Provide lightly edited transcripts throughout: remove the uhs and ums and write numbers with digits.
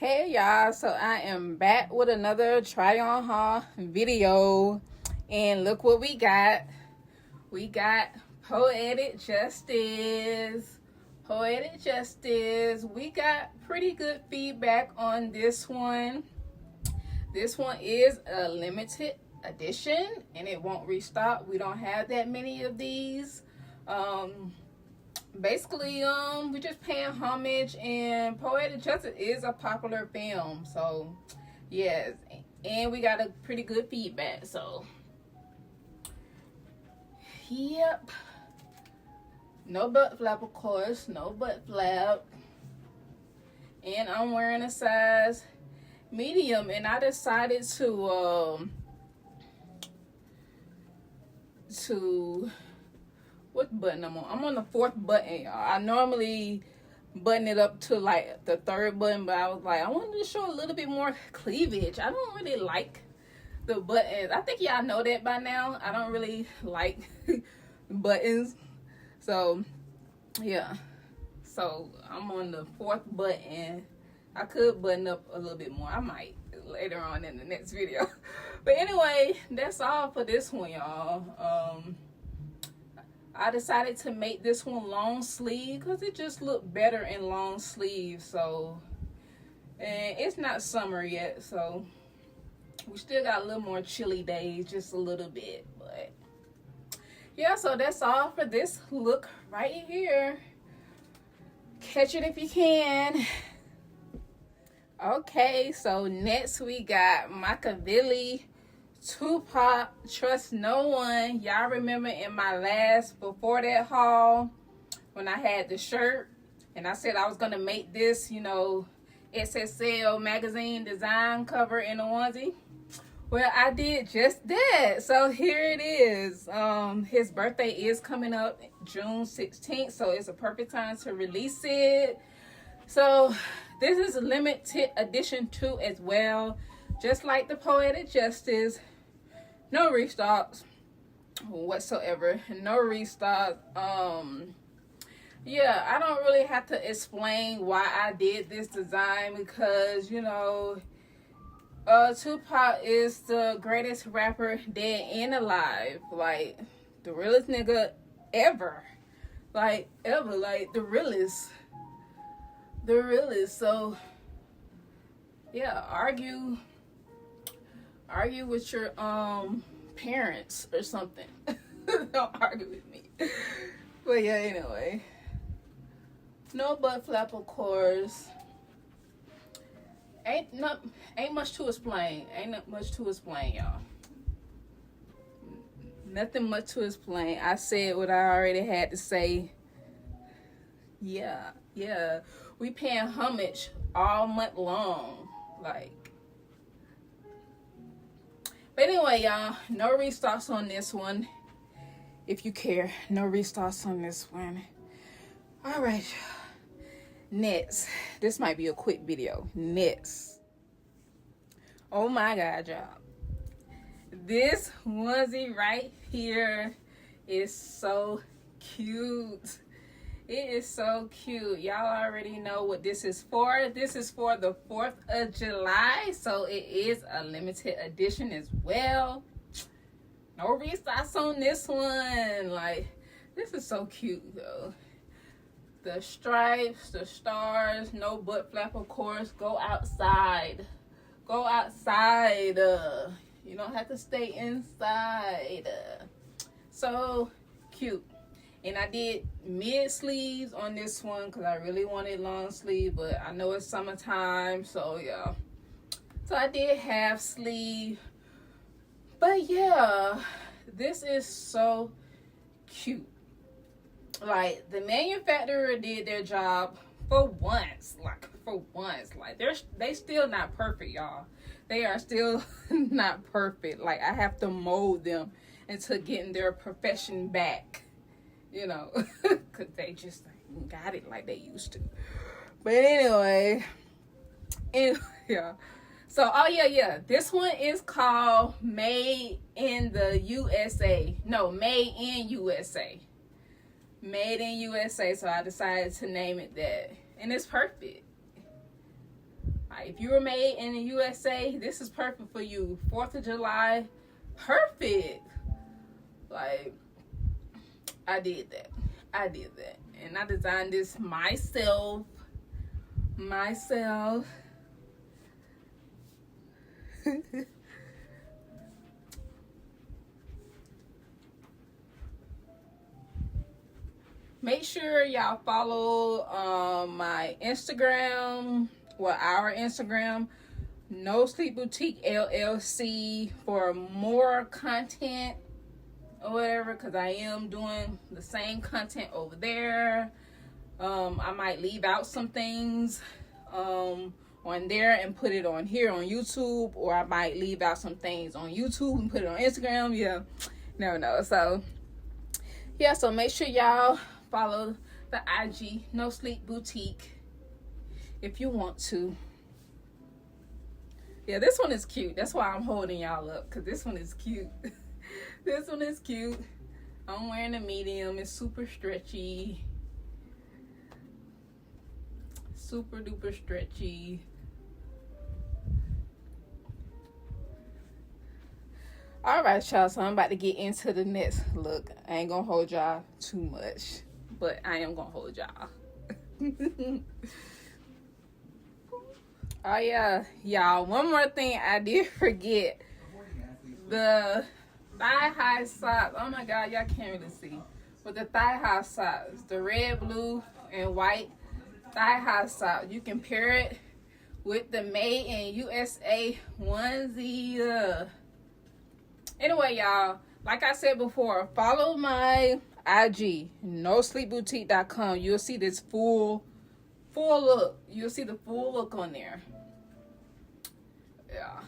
Hey y'all, so I am back with another try on haul video, and look what we got. We got Poetic Justice. We got pretty good feedback on this one. This one is a limited edition and it won't restock. We don't have that many of these. Basically, we're just paying homage, and Poetic Justice is a popular film, so yes, and we got a pretty good feedback, so yep. No butt flap, of course, no butt flap, and I'm wearing a size medium, and I decided to what button I'm on? I'm on the 4th button, y'all. I normally button it up to like the 3rd button, but I was like, I wanted to show a little bit more cleavage. I don't really like the buttons. I think y'all know that by now. I don't really like buttons. So, yeah. So, I'm on the 4th button. I could button up a little bit more. I might later on in the next video. But anyway, that's all for this one, y'all. I decided to make this one long sleeve because it just looked better in long sleeve. So, and it's not summer yet, so we still got a little more chilly days, just a little bit. But yeah, so that's all for this look right here. Catch it if you can. Okay, so next we got Machiavelli, Tupac, Trust No One. Y'all remember in my last before that haul when I had the shirt and I said I was gonna make this, you know, SSL magazine design cover in a onesie? Well, I did just that. So here it is. His birthday is coming up June 16th, so it's a perfect time to release it. So this is a limited edition too as well. Just like the Poetic Justice. No restocks whatsoever. No restocks. Yeah, I don't really have to explain why I did this design because, you know, Tupac is the greatest rapper dead and alive. Like, the realest nigga ever. Like, ever. Like, the realest. The realest. So, yeah, argue with your parents or something. Don't argue with me. But yeah, anyway. No butt flap, of course. Ain't much to explain. Ain't much to explain, y'all. Nothing much to explain. I said what I already had to say. Yeah. We paying homage all month long. Like. But anyway, y'all, no restocks on this one. If you care, no restocks on this one. All right. Next. This might be a quick video. Next. Oh my God, y'all. This onesie right here is so cute. It is so cute. Y'all already know what this is for. This is for the 4th of July. So it is a limited edition as well. No restocks on this one. Like, this is so cute though. The stripes, the stars, no butt flap, of course. Go outside. Go outside. You don't have to stay inside. So cute. And I did mid sleeves on this one because I really wanted long sleeve, but I know it's summertime, so yeah. So I did half sleeve. But yeah, this is so cute. Like, the manufacturer did their job for once. Like, they still not perfect, y'all. They are still not perfect. Like, I have to mold them into getting their profession back. You know, because they just got it like they used to. But anyway, yeah. So, oh yeah. This one is called Made in the USA. No, Made in USA. Made in USA. So I decided to name it that. And it's perfect. Like, Like, if you were made in the USA, this is perfect for you. 4th of July, perfect. Like, I did that. And I designed this myself. Make sure y'all follow my Instagram, well, our Instagram, No Sleep Boutique LLC, for more content or whatever, because I am doing the same content over there. I might leave out some things on there and put it on here on YouTube, or I might leave out some things on YouTube and put it on Instagram. Yeah, no. So yeah, so make sure y'all follow the IG No Sleep Boutique if you want to. Yeah, this one is cute. That's why I'm holding y'all up, because this one is cute. This one is cute. I'm wearing a medium. It's super stretchy. Super duper stretchy. All right, y'all. So I'm about to get into the next look. I ain't gonna hold y'all too much, but I am gonna hold y'all. Oh yeah, y'all. One more thing I did forget. The thigh-high socks. Oh my God, y'all can't really see. But the thigh-high socks, the red, blue, and white thigh-high socks. You can pair it with the Made in USA onesie. Anyway, y'all, like I said before, follow my IG, nosleepboutique.com. You'll see this full look. You'll see the full look on there. Yeah.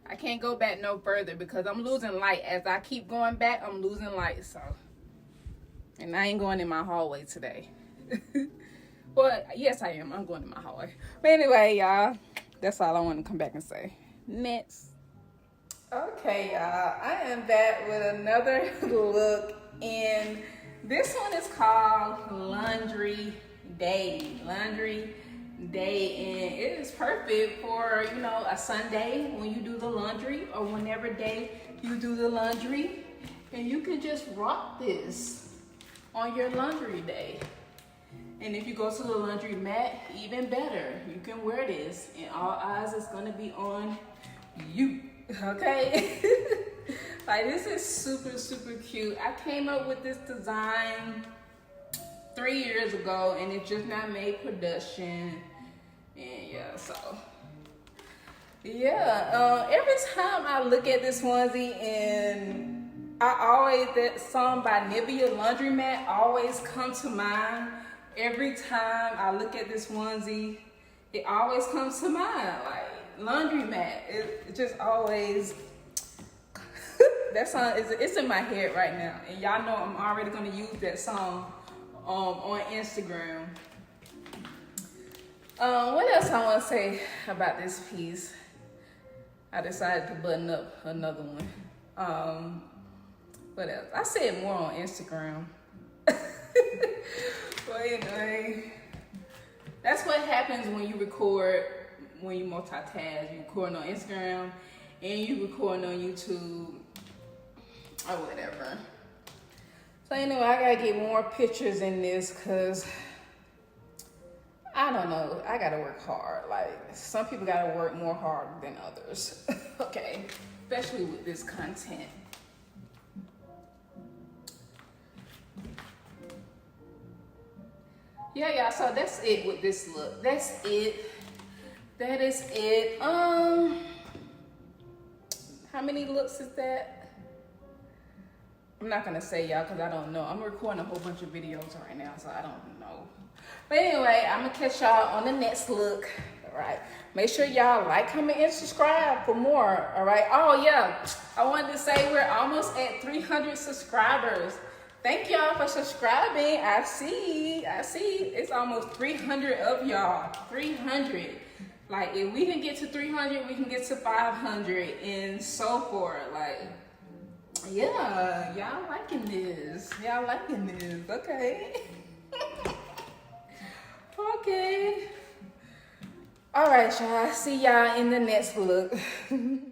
I can't go back no further because I'm losing light. As I keep going back, I'm losing light. So, and I ain't going in my hallway today. But yes, I am. I'm going in my hallway. But anyway, y'all, that's all I want to come back and say. Next. Okay, y'all, I am back with another look, and this one is called Laundry Day. Laundry Day, and it is perfect for, you know, a Sunday when you do the laundry, or whenever day you do the laundry, and you can just rock this on your laundry day. And if you go to the laundry mat, even better, you can wear this, and all eyes is gonna be on you. Okay. Like, this is super cute. I came up with this design 3 years ago, and it just not made production. And yeah, so yeah, every time I look at this onesie, and that song by Nivea Laundromat always comes to mind. Every time I look at this onesie, it always comes to mind. Like, laundromat, it just always that song it's in my head right now, and y'all know I'm already going to use that song on Instagram. What else I want to say about this piece? I decided to button up another one. What else? I said more on Instagram. But anyway, that's what happens when you record. When you multitask, you recording on Instagram and you recording on YouTube or whatever. So anyway, I gotta get more pictures in this because I don't know, I gotta work hard. Like, some people gotta work more hard than others. Okay, especially with this content. Yeah, y'all, so that's it with this look. That's it. That is it. How many looks is that? I'm not gonna say, y'all, because I don't know. I'm recording a whole bunch of videos right now, so I don't know. But anyway, I'm gonna catch y'all on the next look. All right. Make sure y'all like, comment, and subscribe for more. All right. Oh yeah, I wanted to say we're almost at 300 subscribers. Thank y'all for subscribing. I see. It's almost 300 of y'all. 300. Like, if we can get to 300, we can get to 500 and so forth. Like, yeah, y'all liking this. Okay. Okay. All right, y'all. See y'all in the next vlog.